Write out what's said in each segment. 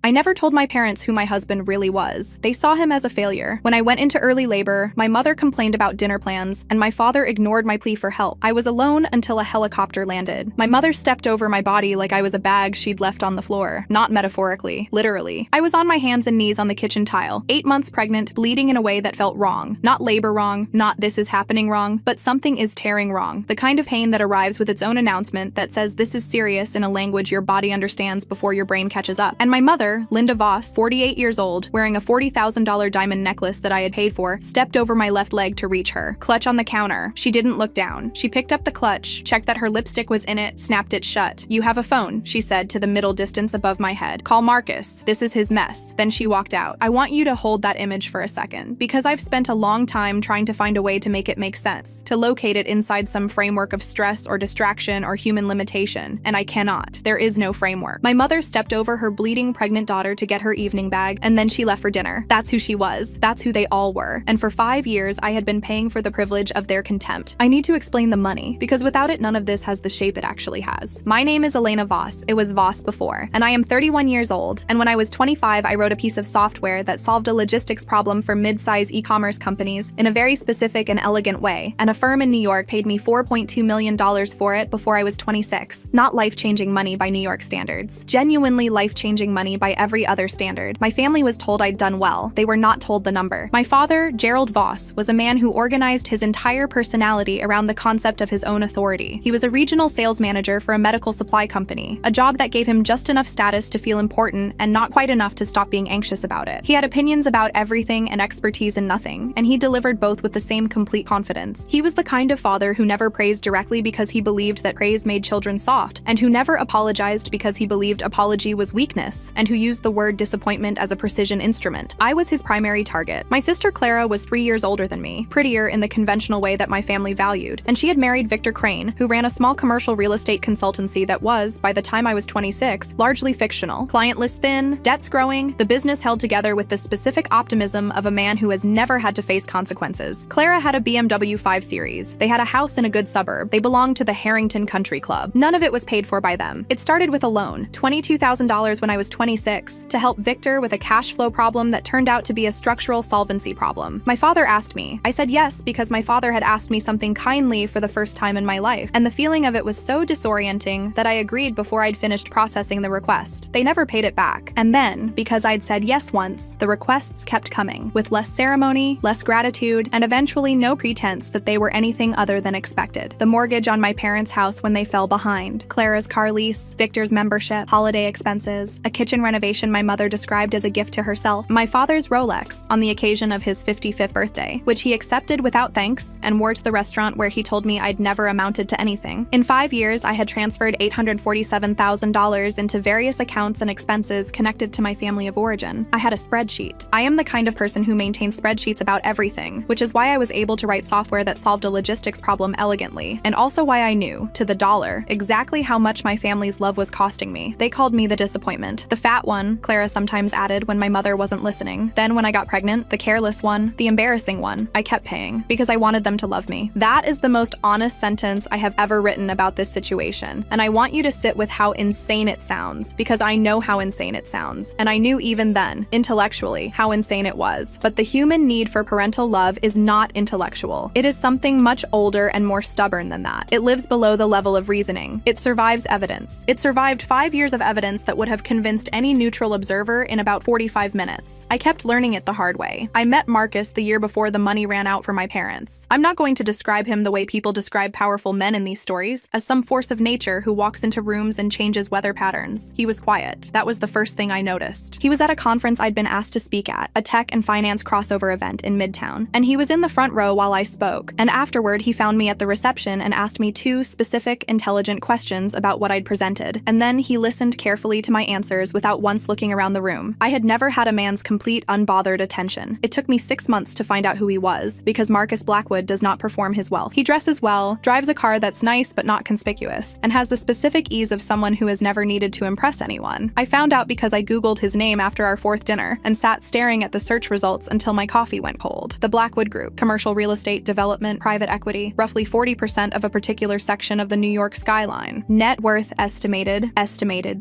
I never told my parents who my husband really was. They saw him as a failure. When I went into early labor, my mother complained about dinner plans, and my father ignored my plea for help. I was alone until a helicopter landed. My mother stepped over my body like I was a bag she'd left on the floor. Not metaphorically, literally. I was on my hands and knees on the kitchen tile, 8 months pregnant, bleeding in a way that felt wrong. Not labor wrong, not this is happening wrong, but something is tearing wrong. The kind of pain that arrives with its own announcement that says this is serious in a language your body understands before your brain catches up. And my mother, Linda Voss, 48 years old, wearing a $40,000 diamond necklace that I had paid for, stepped over my left leg to reach her. Clutch on the counter. She didn't look down. She picked up the clutch, checked that her lipstick was in it, snapped it shut. "You have a phone," she said to the middle distance above my head. "Call Marcus. This is his mess." Then she walked out. I want you to hold that image for a second, because I've spent a long time trying to find a way to make it make sense, to locate it inside some framework of stress or distraction or human limitation, and I cannot. There is no framework. My mother stepped over her bleeding pregnant daughter to get her evening bag, and then she left for dinner. That's who she was. That's who they all were. And for 5 years, I had been paying for the privilege of their contempt. I need to explain the money, because without it, none of this has the shape it actually has. My name is Elena Voss. It was Voss before, and I am 31 years old, and when I was 25, I wrote a piece of software that solved a logistics problem for mid-size e-commerce companies in a very specific and elegant way, and a firm in New York paid me $4.2 million for it before I was 26. Not life-changing money by New York standards. Genuinely life-changing money by every other standard. My family was told I'd done well. They were not told the number. My father, Gerald Voss, was a man who organized his entire personality around the concept of his own authority. He was a regional sales manager for a medical supply company, a job that gave him just enough status to feel important and not quite enough to stop being anxious about it. He had opinions about everything and expertise in nothing, and he delivered both with the same complete confidence. He was the kind of father who never praised directly because he believed that praise made children soft, and who never apologized because he believed apology was weakness, and who used the word disappointment as a precision instrument. I was his primary target. My sister Clara was 3 years older than me, prettier in the conventional way that my family valued, and she had married Victor Crane, who ran a small commercial real estate consultancy that was, by the time I was 26, largely fictional. Client list thin, debts growing, the business held together with the specific optimism of a man who has never had to face consequences. Clara had a BMW 5 Series. They had a house in a good suburb. They belonged to the Harrington Country Club. None of it was paid for by them. It started with a loan, $22,000 when I was 26, to help Victor with a cash flow problem that turned out to be a structural solvency problem. My father asked me. I said yes because my father had asked me something kindly for the first time in my life, and the feeling of it was so disorienting that I agreed before I'd finished processing the request. They never paid it back. And then, because I'd said yes once, the requests kept coming, with less ceremony, less gratitude, and eventually no pretense that they were anything other than expected. The mortgage on my parents' house when they fell behind, Clara's car lease, Victor's membership, holiday expenses, a kitchen renovation my mother described as a gift to herself, my father's Rolex on the occasion of his 55th birthday, which he accepted without thanks and wore to the restaurant where he told me I'd never amounted to anything. In 5 years, I had transferred $847,000 into various accounts and expenses connected to my family of origin. I had a spreadsheet. I am the kind of person who maintains spreadsheets about everything, which is why I was able to write software that solved a logistics problem elegantly, and also why I knew, to the dollar, exactly how much my family's love was costing me. They called me the disappointment. The fat one, Clara sometimes added when my mother wasn't listening. Then when I got pregnant, the careless one, the embarrassing one. I kept paying, because I wanted them to love me. That is the most honest sentence I have ever written about this situation, and I want you to sit with how insane it sounds, because I know how insane it sounds, and I knew even then, intellectually, how insane it was. But the human need for parental love is not intellectual. It is something much older and more stubborn than that. It lives below the level of reasoning. It survives evidence. It survived 5 years of evidence that would have convinced any neutral observer in about 45 minutes. I kept learning it the hard way. I met Marcus the year before the money ran out for my parents. I'm not going to describe him the way people describe powerful men in these stories, as some force of nature who walks into rooms and changes weather patterns. He was quiet. That was the first thing I noticed. He was at a conference I'd been asked to speak at, a tech and finance crossover event in Midtown, and he was in the front row while I spoke, and afterward he found me at the reception and asked me 2 specific, intelligent questions about what I'd presented, and then he listened carefully to my answers without once looking around the room. I had never had a man's complete, unbothered attention. It took me 6 months to find out who he was, because Marcus Blackwood does not perform his wealth. He dresses well, drives a car that's nice but not conspicuous, and has the specific ease of someone who has never needed to impress anyone. I found out because I Googled his name after our 4th dinner, and sat staring at the search results until my coffee went cold. The Blackwood Group, commercial real estate, development, private equity, roughly 40% of a particular section of the New York skyline. Net worth estimated,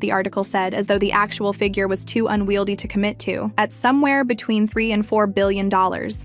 the article said, as though the actual figure was too unwieldy to commit to, at somewhere between $3 and $4 billion.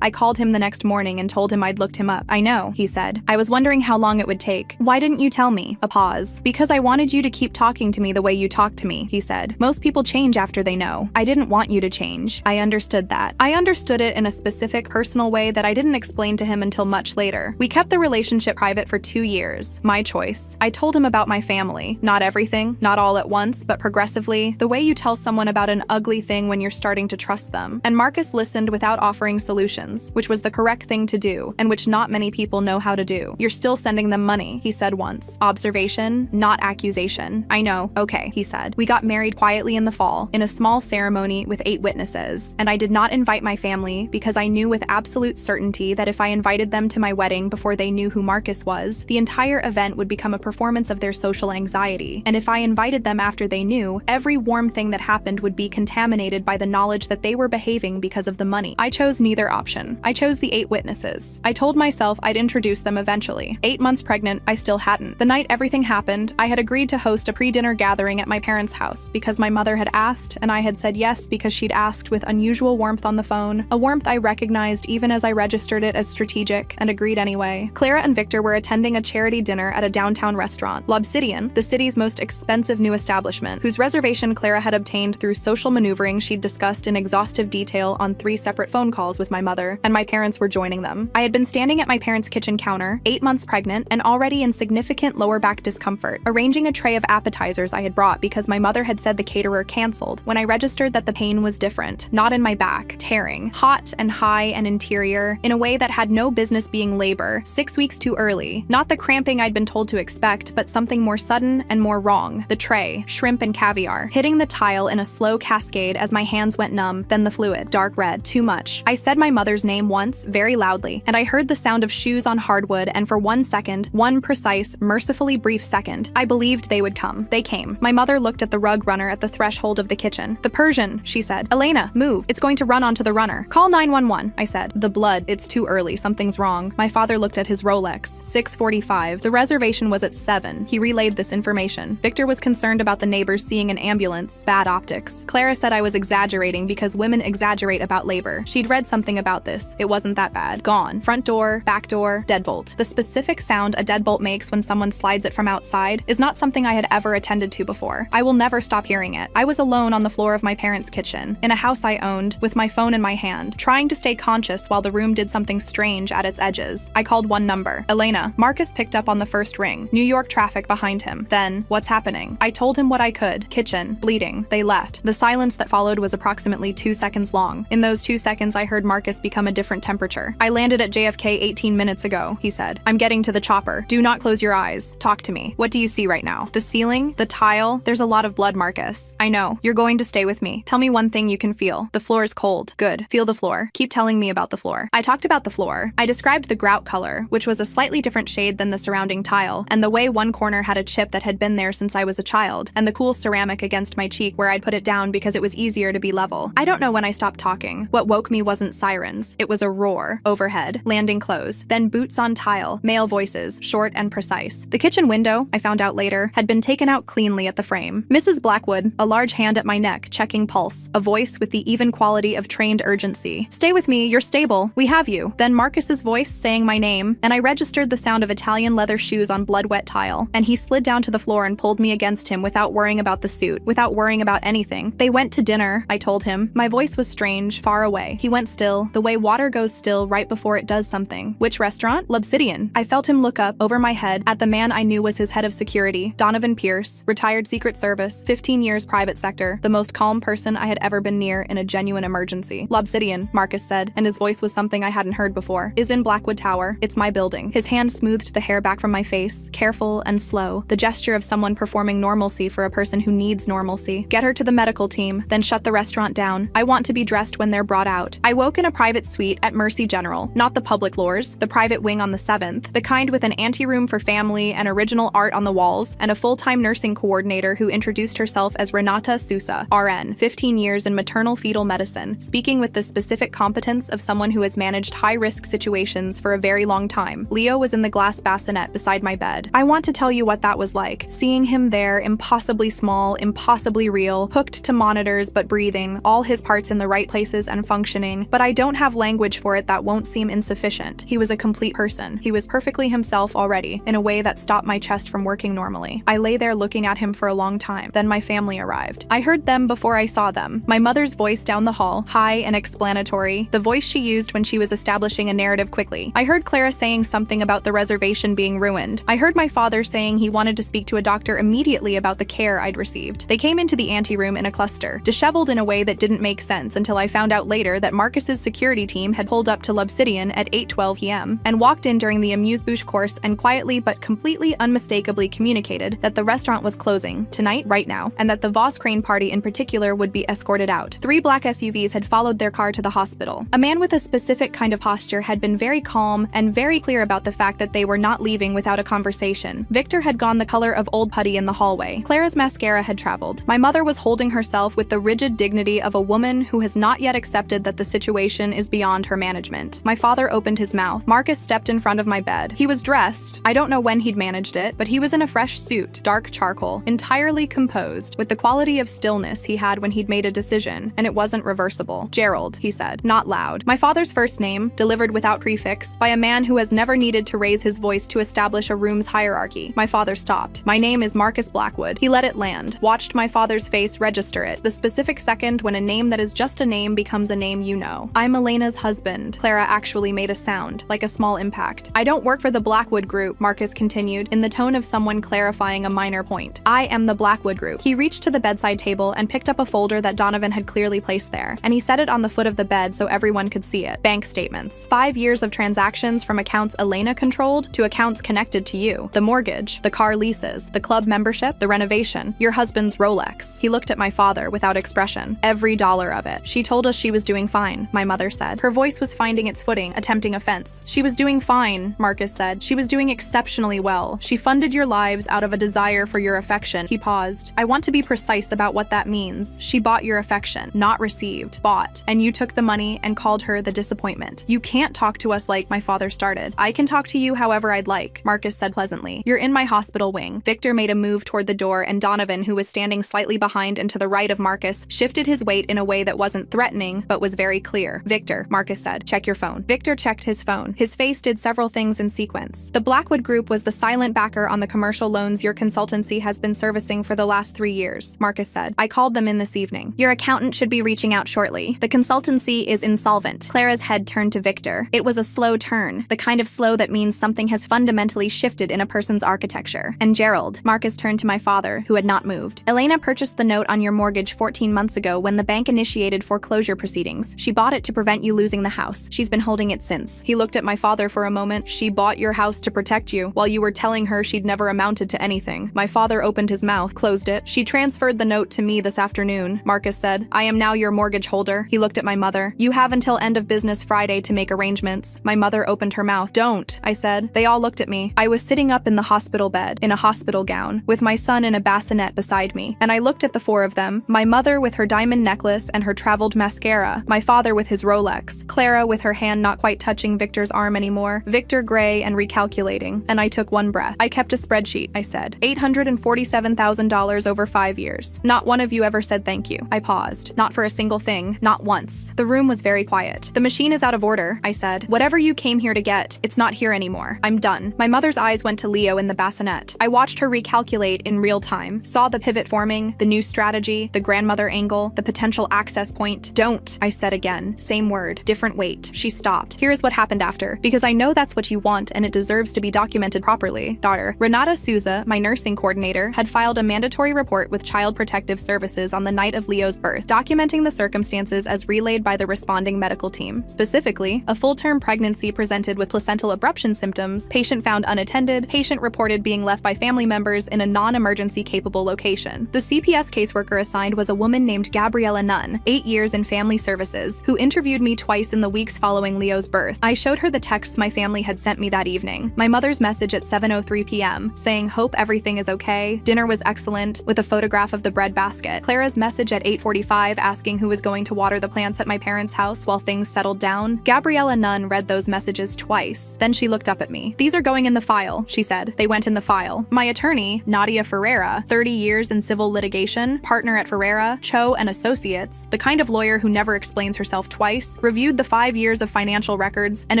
I called him the next morning and told him I'd looked him up. I know, he said. I was wondering how long it would take. Why didn't you tell me? A pause. Because I wanted you to keep talking to me the way you talk to me, he said. Most people change after they know. I didn't want you to change. I understood that. I understood it in a specific, personal way that I didn't explain to him until much later. We kept the relationship private for 2 years. My choice. I told him about my family. Not everything, not all at once, but progressively, the way you tell someone about an ugly thing when you're starting to trust them. And Marcus listened without offering solutions, which was the correct thing to do, and which not many people know how to do. You're still sending them money, he said once. Observation, not accusation. I know, okay, he said. We got married quietly in the fall, in a small ceremony with 8 witnesses, and I did not invite my family because I knew with absolute certainty that if I invited them to my wedding before they knew who Marcus was, the entire event would become a performance of their social anxiety. And if I invited them after they knew, every warm thing that happened would be contaminated by the knowledge that they were behaving because of the money. I chose neither option. I chose the 8 witnesses. I told myself I'd introduce them eventually. 8 months pregnant, I still hadn't. The night everything happened, I had agreed to host a pre-dinner gathering at my parents' house because my mother had asked, and I had said yes because she'd asked with unusual warmth on the phone, a warmth I recognized even as I registered it as strategic, and agreed anyway. Clara and Victor were attending a charity dinner at a downtown restaurant, L'Obsidian, the city's most expensive new establishment, whose reservation Clara had obtained through social maneuvering she'd discussed in exhaustive detail on 3 separate phone calls with my mother, and my parents were joining them. I had been standing at my parents' kitchen counter, 8 months pregnant, and already in significant lower back discomfort, arranging a tray of appetizers I had brought because my mother had said the caterer canceled, when I registered that the pain was different, not in my back, tearing, hot and high and interior, in a way that had no business being labor, 6 weeks too early. Not the cramping I'd been told to expect, but something more sudden and more wrong. The tray, shrimp and caviar, hitting the tile in a slow cascade as my hands went numb, then the fluid, dark red, too much. I said my mother's name once, very loudly, and I heard the sound of shoes on hardwood, and for 1 second, one precise, mercifully brief second, I believed they would come. They came. My mother looked at the rug runner at the threshold of the kitchen. The Persian, she said. Elena, move. It's going to run onto the runner. Call 911, I said. The blood, it's too early. Something's wrong. My father looked at his Rolex. 6:45. The reservation was at 7. He relayed this information. Victor was concerned about the neighbors seeing an ambulance. Bad optics. Clara said I was exaggerating because women exaggerate about labor. She'd read something about this. It wasn't that bad. Gone. Front door, back door, deadbolt. The specific sound a deadbolt makes when someone slides it from outside is not something I had ever attended to before. I will never stop hearing it. I was alone on the floor of my parents' kitchen, in a house I owned, with my phone in my hand, trying to stay conscious while the room did something strange at its edges. I called one number. Elena. Marcus picked up on the first ring. New York traffic behind him. Then, what's happening? I told him what I could. Kitchen. Bleeding. They left. The silence that followed was approximately 2 seconds long. In those 2 seconds, I heard Marcus become a different temperature. I landed at JFK 18 minutes ago, he said. I'm getting to the chopper. Do not close your eyes. Talk to me. What do you see right now? The ceiling? The tile? There's a lot of blood, Marcus. I know. You're going to stay with me. Tell me one thing you can feel. The floor is cold. Good. Feel the floor. Keep telling me about the floor. I talked about the floor. I described the grout color, which was a slightly different shade than the surrounding tile, and the way one corner had a chip that had been there since I was a child, and the cool ceramic against my cheek where I'd put it down because it was easier to be level. I don't know when I stopped talking. What woke me wasn't sirens. It was a roar. Overhead. Landing close. Then boots on tile. Male voices. Short and precise. The kitchen window, I found out later, had been taken out cleanly at the frame. Mrs. Blackwood, a large hand at my neck, checking pulse. A voice with the even quality of trained urgency. Stay with me, you're stable. We have you. Then Marcus's voice saying my name, and I registered the sound of Italian leather shoes on blood-wet tile, and he slid down to the floor and pulled me against him without worrying about the suit, without worrying about anything. They went to dinner, I told him. My voice was strange, far away. He went still, the way water goes still right before it does something. Which restaurant? L'Obsidian. I felt him look up, over my head, at the man I knew was his head of security, Donovan Pierce, retired Secret Service, 15 years private sector, the most calm person I had ever been near in a genuine emergency. L'Obsidian, Marcus said, and his voice was something I hadn't heard before, is in Blackwood Tower. It's my building. His hand smoothed the hair back from my face, careful and slow, the gesture of someone performing normalcy for a person who needs normalcy. Get her to the medical team, then shut the restaurant down. I want to be dressed when they're brought out. I woke in a private suite at Mercy General, not the public floors, the private wing on the 7th, the kind with an anteroom for family and original art on the walls, and a full-time nursing coordinator who introduced herself as Renata Sousa, RN, 15 years in maternal fetal medicine, speaking with the specific competence of someone who has managed high-risk situations for a very long time. Leo was in the glass bassinet beside my bed. I want to tell you what that was like, seeing him there, impossibly small, impossibly real, real, hooked to monitors but breathing, all his parts in the right places and functioning, but I don't have language for it that won't seem insufficient. He was a complete person. He was perfectly himself already, in a way that stopped my chest from working normally. I lay there looking at him for a long time. Then my family arrived. I heard them before I saw them. My mother's voice down the hall, high and explanatory, the voice she used when she was establishing a narrative quickly. I heard Clara saying something about the reservation being ruined. I heard my father saying he wanted to speak to a doctor immediately about the care I'd received. They came into the anteroom in a cluster, disheveled in a way that didn't make sense until I found out later that Marcus's security team had pulled up to L'Obsidian at 8:12 p.m. and walked in during the amuse-bouche course and quietly but completely unmistakably communicated that the restaurant was closing, tonight, right now, and that the Voss Crane party in particular would be escorted out. 3 black SUVs had followed their car to the hospital. A man with a specific kind of posture had been very calm and very clear about the fact that they were not leaving without a conversation. Victor had gone the color of old putty in the hallway. Clara's mascara had traveled. My mother was holding herself with the rigid dignity of a woman who has not yet accepted that the situation is beyond her management. My father opened his mouth. Marcus stepped in front of my bed. He was dressed. I don't know when he'd managed it, but he was in a fresh suit, dark charcoal, entirely composed, with the quality of stillness he had when he'd made a decision, and it wasn't reversible. Gerald, he said, not loud. My father's first name, delivered without prefix, by a man who has never needed to raise his voice to establish a room's hierarchy. My father stopped. My name is Marcus Blackwood. He let it land, watched my father's face register it, the specific second when a name that is just a name becomes a name you know. I'm Elena's husband. Clara actually made a sound, like a small impact. I don't work for the Blackwood Group, Marcus continued, in the tone of someone clarifying a minor point. I am the Blackwood Group. He reached to the bedside table and picked up a folder that Donovan had clearly placed there, and he set it on the foot of the bed so everyone could see it. Bank statements. 5 years of transactions from accounts Elena controlled to accounts connected to you. The mortgage, the car leases, the club membership, the renovation, your husband's Rolex. He looked at my father without expression. Every dollar of it. She told us she was doing fine, my mother said. Her voice was finding its footing, attempting offense. She was doing fine, Marcus said. She was doing exceptionally well. She funded your lives out of a desire for your affection. He paused. I want to be precise about what that means. She bought your affection, not received, bought, and you took the money and called her the disappointment. You can't talk to us like my father started. I can talk to you however I'd like, Marcus said pleasantly. You're in my hospital wing. Victor made a move toward the door, and Donovan, who was standing slightly behind and to the right of Marcus, shifted his weight in a way that wasn't threatening, but was very clear. Victor, Marcus said, check your phone. Victor checked his phone. His face did several things in sequence. The Blackwood Group was the silent backer on the commercial loans your consultancy has been servicing for the last 3 years, Marcus said. I called them in this evening. Your accountant should be reaching out shortly. The consultancy is insolvent. Clara's head turned to Victor. It was a slow turn, the kind of slow that means something has fundamentally shifted in a person's architecture. And Gerald, Marcus turned to my father, who had not moved. Elena purchased the note on your mortgage 14 months ago when the bank initiated foreclosure proceedings. She bought it to prevent you losing the house. She's been holding it since. He looked at my father for a moment. She bought your house to protect you, while you were telling her she'd never amounted to anything. My father opened his mouth, closed it. She transferred the note to me this afternoon, Marcus said. I am now your mortgage holder. He looked at my mother. You have until end of business Friday to make arrangements. My mother opened her mouth. Don't, I said. They all looked at me. I was sitting up in the hospital bed, in a hospital gown, with my son in a bassinet beside me, and I looked at the 4 of them, my mother with her diamond necklace and her traveled mascara, my father with his Rolex, Clara with her hand not quite touching Victor's arm anymore, Victor gray and recalculating, and I took one breath. I kept a spreadsheet, I said. $847,000 over 5 years. Not one of you ever said thank you. I paused. Not for a single thing. Not once. The room was very quiet. The machine is out of order, I said. Whatever you came here to get, it's not here anymore. I'm done. My mother's eyes went to Leo in the bassinet. I watched her recalculate in real time, saw the pivot forming, the new strategy, the grandmother angle, the potential access point. Don't, I said again. Same word, different weight. She stopped. Here's what happened after, because I know that's what you want and it deserves to be documented properly. Daughter, Renata Souza, my nursing coordinator, had filed a mandatory report with Child Protective Services on the night of Leo's birth, documenting the circumstances as relayed by the responding medical team. Specifically, a full-term pregnancy presented with placental abruption symptoms, patient found unattended, patient reported being left by family members in a non-emergency capable location. The CPS caseworker assigned was a woman named Gabriella Nunn, 8 years in family services, who interviewed me twice in the weeks following Leo's birth. I showed her the texts my family had sent me that evening. My mother's message at 7:03 p.m. saying, hope everything is okay, dinner was excellent, with a photograph of the bread basket. Clara's message at 8:45 asking who was going to water the plants at my parents' house while things settled down. Gabriella Nunn read those messages twice. Then she looked up at me. These are going in the file, she said. They went in the file. My attorney, Nadia Ferreira, 30 years in civil litigation Confrontation, partner at Ferreira, Cho and Associates, the kind of lawyer who never explains herself twice, reviewed the 5 years of financial records and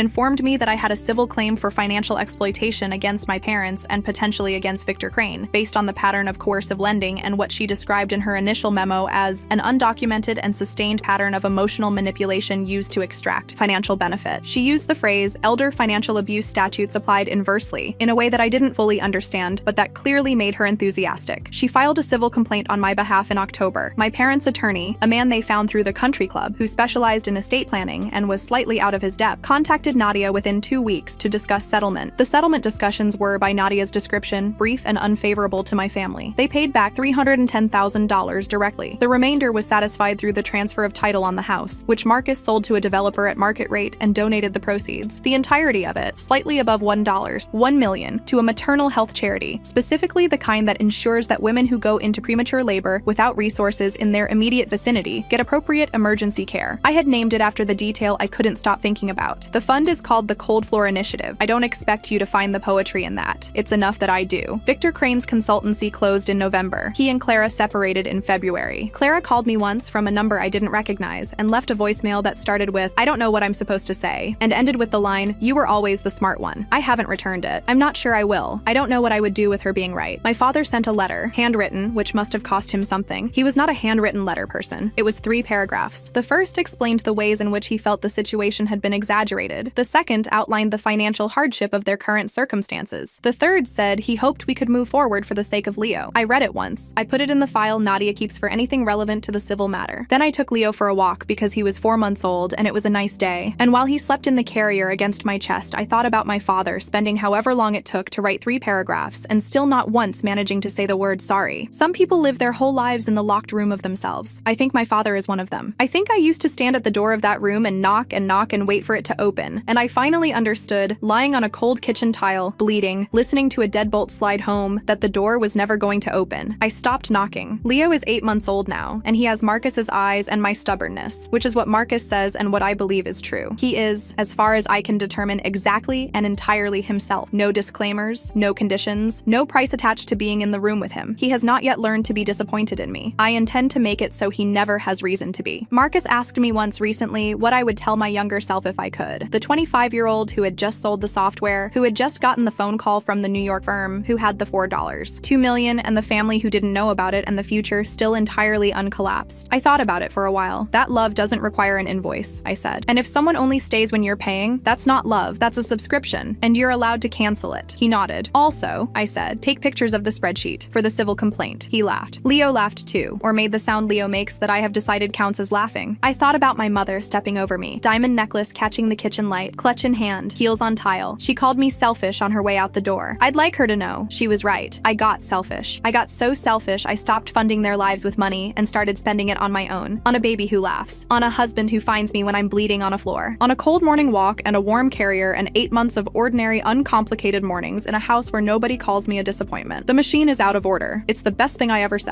informed me that I had a civil claim for financial exploitation against my parents and potentially against Victor Crane, based on the pattern of coercive lending and what she described in her initial memo as an undocumented and sustained pattern of emotional manipulation used to extract financial benefit. She used the phrase elder financial abuse statutes applied inversely, in a way that I didn't fully understand, but that clearly made her enthusiastic. She filed a civil complaint on my behalf in October. My parents' attorney, a man they found through the country club who specialized in estate planning and was slightly out of his depth, contacted Nadia within 2 weeks to discuss settlement. The settlement discussions were, by Nadia's description, brief and unfavorable to my family. They paid back $310,000 directly. The remainder was satisfied through the transfer of title on the house, which Marcus sold to a developer at market rate and donated the proceeds, the entirety of it, slightly above $1 million, to a maternal health charity, specifically the kind that ensures that women who go into premature labor without resources in their immediate vicinity get appropriate emergency care. I had named it after the detail I couldn't stop thinking about. The fund is called the Cold Floor Initiative. I don't expect you to find the poetry in that. It's enough that I do. Victor Crane's consultancy closed in November. He and Clara separated in February. Clara called me once from a number I didn't recognize and left a voicemail that started with, "I don't know what I'm supposed to say," and ended with the line, "You were always the smart one." I haven't returned it. I'm not sure I will. I don't know what I would do with her being right. My father sent a letter, handwritten, which must have cost him something. He was not a handwritten letter person. It was 3 paragraphs. The first explained the ways in which he felt the situation had been exaggerated. The second outlined the financial hardship of their current circumstances. The third said he hoped we could move forward for the sake of Leo. I read it once. I put it in the file Nadia keeps for anything relevant to the civil matter. Then I took Leo for a walk because he was 4 months old and it was a nice day. And while he slept in the carrier against my chest, I thought about my father spending however long it took to write 3 paragraphs and still not once managing to say the word sorry. Some people live their whole lives in the locked room of themselves. I think my father is one of them. I think I used to stand at the door of that room and knock and wait for it to open. And I finally understood, lying on a cold kitchen tile, bleeding, listening to a deadbolt slide home, that the door was never going to open. I stopped knocking. Leo is 8 months old now, and he has Marcus's eyes and my stubbornness, which is what Marcus says and what I believe is true. He is, as far as I can determine, exactly and entirely himself. No disclaimers, no conditions, no price attached to being in the room with him. He has not yet learned to be disappointed in me. I intend to make it so he never has reason to be. Marcus asked me once recently what I would tell my younger self if I could. The 25-year-old who had just sold the software, who had just gotten the phone call from the New York firm, who had the $4, $2 million, and the family who didn't know about it, and the future still entirely uncollapsed. I thought about it for a while. That love doesn't require an invoice, I said. And if someone only stays when you're paying, that's not love, that's a subscription, and you're allowed to cancel it. He nodded. Also, I said, take pictures of the spreadsheet for the civil complaint. He laughed. Leo laughed too, or made the sound Leo makes that I have decided counts as laughing. I thought about my mother stepping over me, diamond necklace catching the kitchen light, clutch in hand, heels on tile. She called me selfish on her way out the door. I'd like her to know she was right. I got selfish. I got so selfish I stopped funding their lives with money and started spending it on my own, on a baby who laughs, on a husband who finds me when I'm bleeding on a floor, on a cold morning walk and a warm carrier and 8 months of ordinary, uncomplicated mornings in a house where nobody calls me a disappointment. The machine is out of order. It's the best thing I ever said.